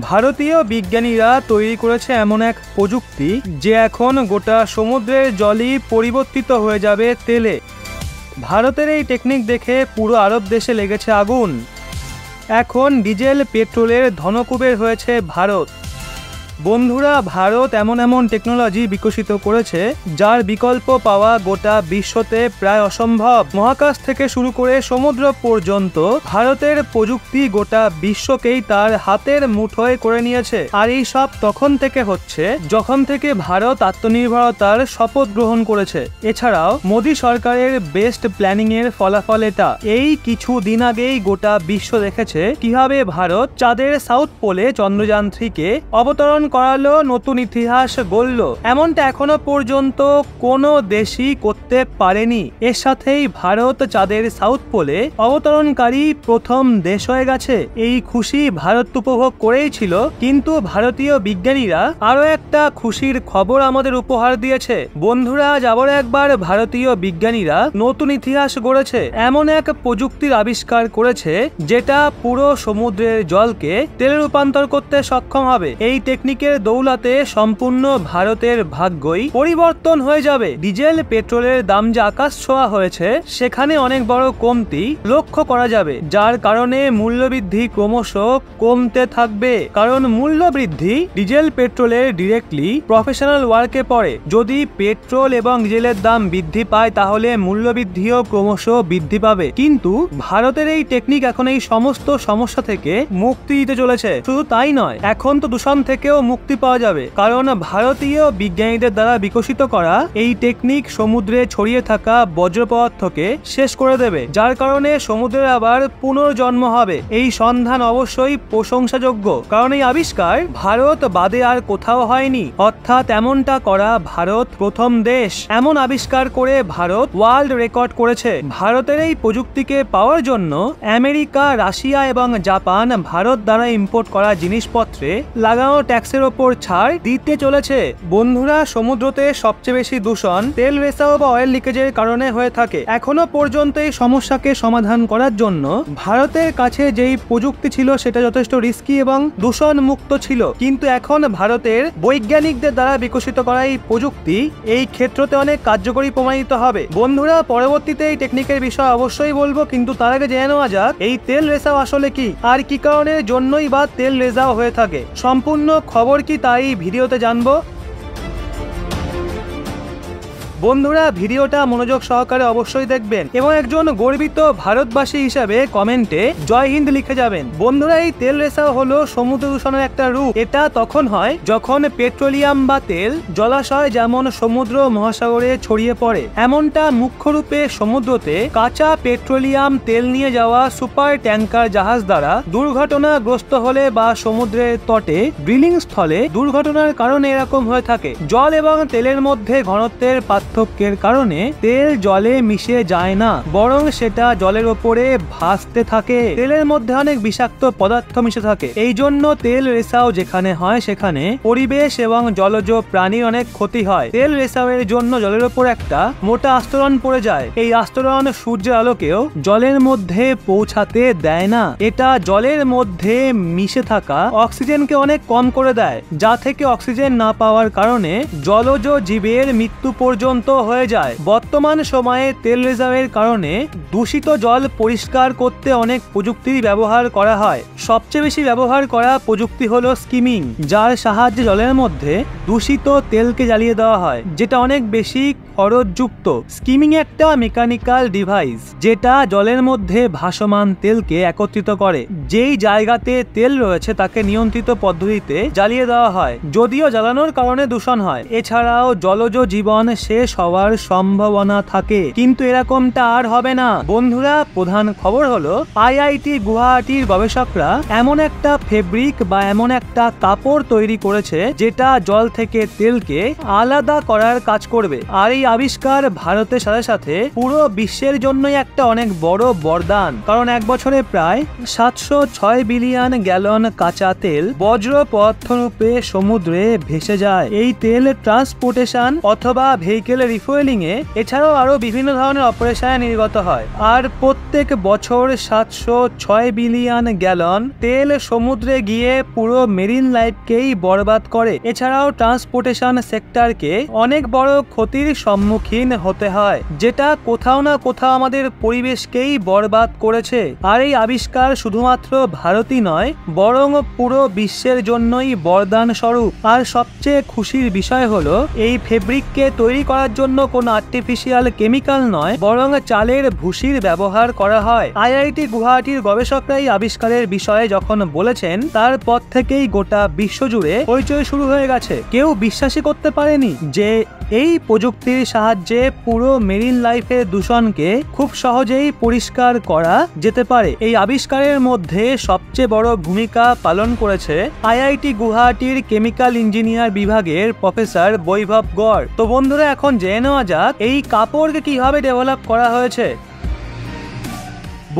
ভারতীয় বিজ্ঞানীরা তৈরি করেছে এমন এক প্রযুক্তি যে এখন গোটা সমুদ্রের জলই পরিবর্তিত হয়ে যাবে তেলে। ভারতের এই টেকনিক দেখে পুরো আরব দেশে লেগেছে আগুন। এখন ডিজেল পেট্রোলের ধনকুবের হয়েছে ভারত। বন্ধুরা, ভারত এমন এমন টেকনোলজি বিকশিত করেছে যার বিকল্প পাওয়া গোটা বিশ্বতে প্রায় অসম্ভব। মহাকাশ থেকে শুরু করে সমুদ্র পর্যন্ত ভারতের প্রযুক্তি গোটা বিশ্বকেই তার হাতের মুঠোয় করে নিয়েছে। আর এই সব তখন থেকে হচ্ছে যখন থেকে ভারত আত্মনির্ভরতার শপথ গ্রহণ করেছে। এছাড়াও মোদী সরকারের বেস্ট প্ল্যানিং এর ফলাফল এটা। এই কিছু দিন আগেই গোটা বিশ্ব দেখেছে কিভাবে ভারত চাঁদের সাউথ পোলে চন্দ্রযান 3কে অবতরণ করালো, নতুন ইতিহাস গড়ল। এমনটা এখনো পর্যন্ত কোনো দেশই করতে পারেনি। এর সাথেই ভারত চাঁদের সাউথ পোলে অবতরণকারী প্রথম দেশ হয়ে গেছে। এই খুশি ভারত উপভোগ করেই ছিল, কিন্তু ভারতীয় বিজ্ঞানীরা আরো একটা খুশির খবর আমাদের উপহার দিয়েছে। বন্ধুরা, আবার একবার ভারতীয় বিজ্ঞানীরা নতুন ইতিহাস গড়েছে। এমন এক প্রযুক্তির আবিষ্কার করেছে যেটা পুরো সমুদ্রের জলকে তেলে রূপান্তর করতে সক্ষম হবে। এই টেকনিকের দৌলতে সম্পূর্ণ ভারতের ভাগ্যই পরিবর্তন হয়ে যাবে। ডিজেল পেট্রোলের দাম যে আকাশ ছোঁয়া হয়েছে সেখানে অনেক বড় কমতি লক্ষ্য করা যাবে, যার কারণে মূল্যবৃদ্ধি ক্রমশ কমতে থাকবে। কারণ মূল্য বৃদ্ধি ডিজেল পেট্রোলের ডিরেক্টলি প্রফেশনাল ওয়ার্কে পড়ে। যদি পেট্রোল এবং ডিজেলের দাম বৃদ্ধি পায় তাহলে মূল্যবৃদ্ধিও ক্রমশ বৃদ্ধি পাবে। কিন্তু ভারতের এই টেকনিক এখন এই সমস্ত সমস্যা থেকে মুক্তি দিতে চলেছে। শুধু তাই নয়, এখন তো দূষণ থেকেও মুক্তি পাওয়া যাবে, কারণ ভারতীয় বিজ্ঞানীদের দ্বারা বিকশিত করা এই টেকনিক সমুদ্রে ছড়িয়ে থাকা বজ্র পদার্থকে শেষ করে দেবে, যার কারণে সমুদ্রের আবার পুনর্জন্ম হবে। এই সন্ধান অবশ্যই প্রশংসাযোগ্য, কারণ এই আবিষ্কার ভারত বাদে আর কোথাও হয়নি। অর্থাৎ এমনটা করা ভারত প্রথম দেশ। এমন আবিষ্কার করে ভারত ওয়ার্ল্ড রেকর্ড করেছে। ভারতের এই প্রযুক্তিকে পাওয়ার জন্য আমেরিকা, রাশিয়া এবং জাপান ভারত দ্বারা ইম্পোর্ট করা জিনিসপত্রে লাগানো ট্যাক্সের ওপর ছাড় দিতে চলেছে। বন্ধুরা, সমুদ্রতে সবচেয়ে বেশি দূষণ তেল রেসাও বা অয়েল লিকেজের কারণে হয়ে থাকে। এখনো পর্যন্ত এই সমস্যাকে সমাধান করার জন্য ভারতের কাছে যেই প্রযুক্তি ছিল সেটা যথেষ্ট রিস্কি এবং দূষণ মুক্ত ছিল, কিন্তু এখন ভারতের বৈজ্ঞানিকদের দ্বারা বিকশিত করা এই প্রযুক্তি এই ক্ষেত্রতে অনেক কার্যকরী প্রমাণিত হবে। বন্ধুরা, পরবর্তীতে এই টেকনিকের বিষয়ে অবশ্যই বলবো, কিন্তু তার আগে জেনে নেওয়া যাক এই তেল রেসাও আসলে কি আর কি কারণের জন্যই বা তেল রেসাও হয়ে থাকে। সম্পূর্ণ খবর কি তাই ভিডিওতে জানবো। বন্ধুরা, ভিডিওটা মনোযোগ সহকারে অবশ্যই দেখবেন এবং একজন গর্বিত ভারতবাসী হিসাবে কমেন্টে জয় হিন্দ লিখে যাবেন। বন্ধুরা, এই তেল রেসাও হলো সমুদ্র দূষণের একটা রূপ। এটা তখন হয় যখন পেট্রোলিয়াম বা তেল জলাশয় যেমন সমুদ্র মহাসাগরে ছড়িয়ে পড়ে। এমনটা মুখ্য রূপে সমুদ্রতে কাঁচা পেট্রোলিয়াম তেল নিয়ে যাওয়া সুপার ট্যাঙ্কার জাহাজ দ্বারা দুর্ঘটনাগ্রস্ত হলে বা সমুদ্রের তটে ড্রিলিং স্থলে দুর্ঘটনার কারণে এরকম হয়ে থাকে। জল এবং তেলের মধ্যে ঘনত্বের পার্থক্যের কারণে তেল জলে মিশে যায় না, বরং সেটা জলের ওপরে ভাসতে থাকে। তেলের মধ্যে অনেক বিষাক্ত পদার্থ মিশে থাকে। এই জন্য তেল রেসাও যেখানে হয় সেখানে পরিবেশ এবং জলজ প্রাণীর অনেক ক্ষতি হয়। তেল রেসাওয়ের জন্য জলের ওপর একটা মোটা আস্তরণ পড়ে যায়। এই আস্তরণ সূর্যের আলোকেও জলের মধ্যে পৌঁছাতে দেয় না। এটা জলের মধ্যে মিশে থাকা অক্সিজেনকে অনেক কম করে দেয়, যা থেকে অক্সিজেন না পাওয়ার কারণে জলজ জীবের মৃত্যু পর্যন্ত হয়ে যায়। বর্তমান সময়ে তেল রেসাওয়ের কারণে দূষিত জল পরিষ্কার করতে অনেক প্রযুক্তির ব্যবহার করা হয়। সবচেয়ে বেশি ব্যবহার করা প্রযুক্তি হলো স্কিমিং, যার সাহায্যে জলের মধ্যে দূষিত তেলকে জ্বালিয়ে দেওয়া হয়, যেটা অনেক বেশি খরচযুক্ত। স্কিমিং একটা মেকানিক্যাল ডিভাইস যেটা জলের মধ্যে ভাসমান তেলকে একত্রিত করে। যেই জায়গাতে তেল রয়েছে তাকে নিয়ন্ত্রিত পদ্ধতিতে জ্বালিয়ে দেওয়া হয়, যদিও জ্বালানোর কারণে দূষণ হয়। এছাড়াও জলজ জীবন শেষ হওয়ার সম্ভাবনা থাকে, কিন্তু এরকমটা আর হবে না। বন্ধুরা, প্রধান খবর হলো আইআইটি গুয়াহাটির গবেষকরা এমন একটা ফেব্রিক বা এমন একটা কাপড় তৈরি করেছে যেটা জল থেকে তেলকে আলাদা করার কাজ করবে। আর এই আবিষ্কার ভারতের সাথে সাথে পুরো বিশ্বের জন্যই একটা অনেক বড় বরদান, কারণ এক বছরে প্রায় 706 বিলিয়ন গ্যালন কাঁচা তেল বজ্র পদার্থ রূপে সমুদ্রে ভেসে যায়। এই তেল ট্রান্সপোর্টেশন অথবা ভেহিকেল সাইকেল রিফুয়েলিং এ এছাড়াও আরো বিভিন্ন ধরনের অপারেশনে নির্গত হয়। আর প্রত্যেক বছর 706 বিলিয়ন গ্যালন তেল সমুদ্রে গিয়ে পুরো মেরিন লাইফকেই বরবাদ করে। এছাড়াও ট্রান্সপোর্টেশন সেক্টরকে অনেক বড় ক্ষতির সম্মুখীন হতে হয়, যেটা কোথাও না কোথাও আমাদের পরিবেশকেই বরবাদ করেছে। আর এই আবিষ্কার শুধুমাত্র ভারতই নয়, বরং পুরো বিশ্বের জন্যই বরদান স্বরূপ। আর সবচেয়ে খুশির বিষয় হলো এই ফেব্রিককে তৈরি করার জন্য কোনো আর্টিফিশিয়াল কেমিক্যাল নয়, বরং চালের ভুসির ব্যবহার করা হয়। আইআইটি গুয়াহাটির গবেষকরা এই আবিষ্কারের বিষয়ে যখন বলেছেন, তারপর থেকেই গোটা বিশ্বজুড়ে হইচই শুরু হয়ে গেছে। কেউ বিশ্বাসই করতে পারেনি যে এই প্রযুক্তির সাহায্যে পুরো মেরিন লাইফের দূষণকে খুব সহজেই পরিষ্কার করা যেতে পারে। এই আবিষ্কারের মধ্যে সবচেয়ে বড় ভূমিকা পালন করেছে আইআইটি গুয়াহাটির কেমিক্যাল ইঞ্জিনিয়ার বিভাগের প্রফেসর বৈভব গড়। তো বন্ধুরা, এখন জেনে নেওয়া যাক এই কাপড়কে কিভাবে ডেভেলপ করা হয়েছে।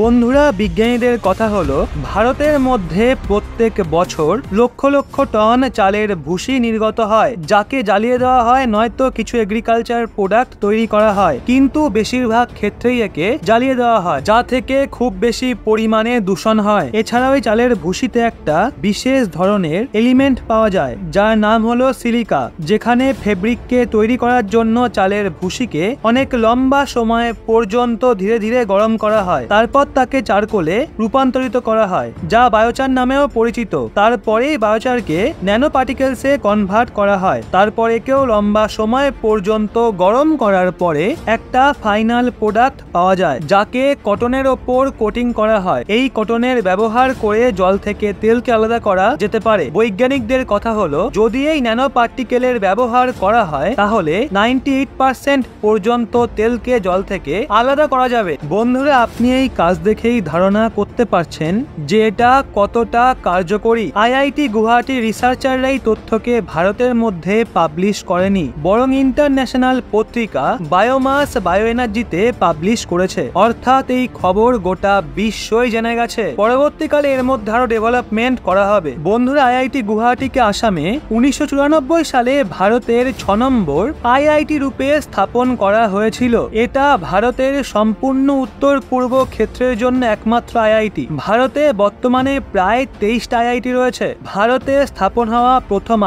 বন্ধুরা, বিজ্ঞানীদের কথা হলো ভারতের মধ্যে প্রত্যেক বছর লক্ষ লক্ষ টন চালের ভুসি নির্গত হয়, যাকে জ্বালিয়ে দেওয়া হয়, নয়তো কিছু এগ্রিকালচার প্রোডাক্ট তৈরি করা হয়। কিন্তু বেশিরভাগ ক্ষেত্রেই একে জ্বালিয়ে দেওয়া হয়, যা থেকে খুব বেশি পরিমাণে দূষণ হয়। এছাড়াও এই চালের ভুসিতে একটা বিশেষ ধরনের এলিমেন্ট পাওয়া যায়, যার নাম হলো সিলিকা, যেখানে ফেব্রিককে তৈরি করার জন্য চালের ভুসিকে অনেক লম্বা সময় পর্যন্ত ধীরে ধীরে গরম করা হয়। তারপর তাকে চারকোলে রূপান্তরিত করা হয়, যা বায়োচার নামেও পরিচিত। তারপরেই বায়োচারকে ন্যানো পার্টিকেলসে কনভার্ট করা হয়। তারপর একেও লম্বা সময় পর্যন্ত গরম করার পরে একটা ফাইনাল প্রোডাক্ট পাওয়া যায়, যাকে কটনের ওপর কোটিং করা হয়। এই কটনের ব্যবহার করে জল থেকে তেলকে আলাদা করা যেতে পারে। বৈজ্ঞানিকদের কথা হলো, যদি এই ন্যানো পার্টিকেলের ব্যবহার করা হয়, তাহলে 98% পর্যন্ত তেলকে জল থেকে আলাদা করা যাবে। বন্ধুরা, আপনি এই কাজ দেখেই ধারণা করতে পারছেন যে এটা কতটা কার্যকরী। আইআইটি গুয়াহাটি রিসার্চাররাই তথ্যকে ভারতের মধ্যে পাবলিশ করেনি, বরং ইন্টারন্যাশনাল পত্রিকা বায়োমাস বায়ো এনার্জিতে পাবলিশ করেছে। অর্থাৎ এই খবর গোটা বিশ্বই জেনে গেছে। পরবর্তীকালে এর মধ্যে আরো ডেভেলপমেন্ট করা হবে। বন্ধুরা, আইআইটি গুয়াহাটিকে আসামে 1994 সালে ভারতের 6 নম্বর আইআইটি রূপে স্থাপন করা হয়েছিল। এটা ভারতের সম্পূর্ণ উত্তর পূর্ব ক্ষেত্রের জন্য একমাত্র আইআইটি। ভারতে বর্তমানে প্রায় 23টা আইআইটি রয়েছে। ভারতে স্থাপন হওয়া প্রথম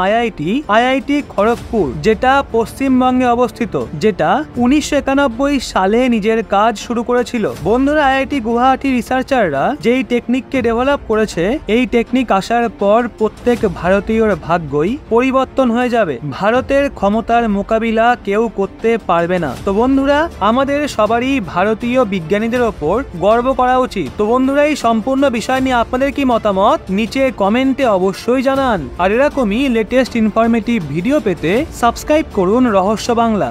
আইআইটি খড়গপুর, যেটা পশ্চিমবঙ্গে অবস্থিত, যেটা 1991 সালে নিজের কাজ শুরু করেছিল। বন্ধুরা, আইআইটি গুয়াহাটি রিসার্চাররা যেই টেকনিককে ডেভেলপ করেছে, এই টেকনিক আসার পর প্রত্যেক ভারতীয়র ভাগ্যই পরিবর্তন হয়ে যাবে। ভারতের ক্ষমতার মোকাবিলা কেউ করতে পারবে না। তো বন্ধুরা, আমাদের সবারই ভারতীয় বিজ্ঞানীদের ওপর গর্ব করা উচিত। তো বন্ধুরা, এই সম্পূর্ণ বিষয় নিয়ে আপনাদের কি মতামত নিচে কমেন্টে অবশ্যই জানান। আর এরকমই লেটেস্ট ইনফরমেটিভ ভিডিও পেতে সাবস্ক্রাইব করুন রহস্য বাংলা।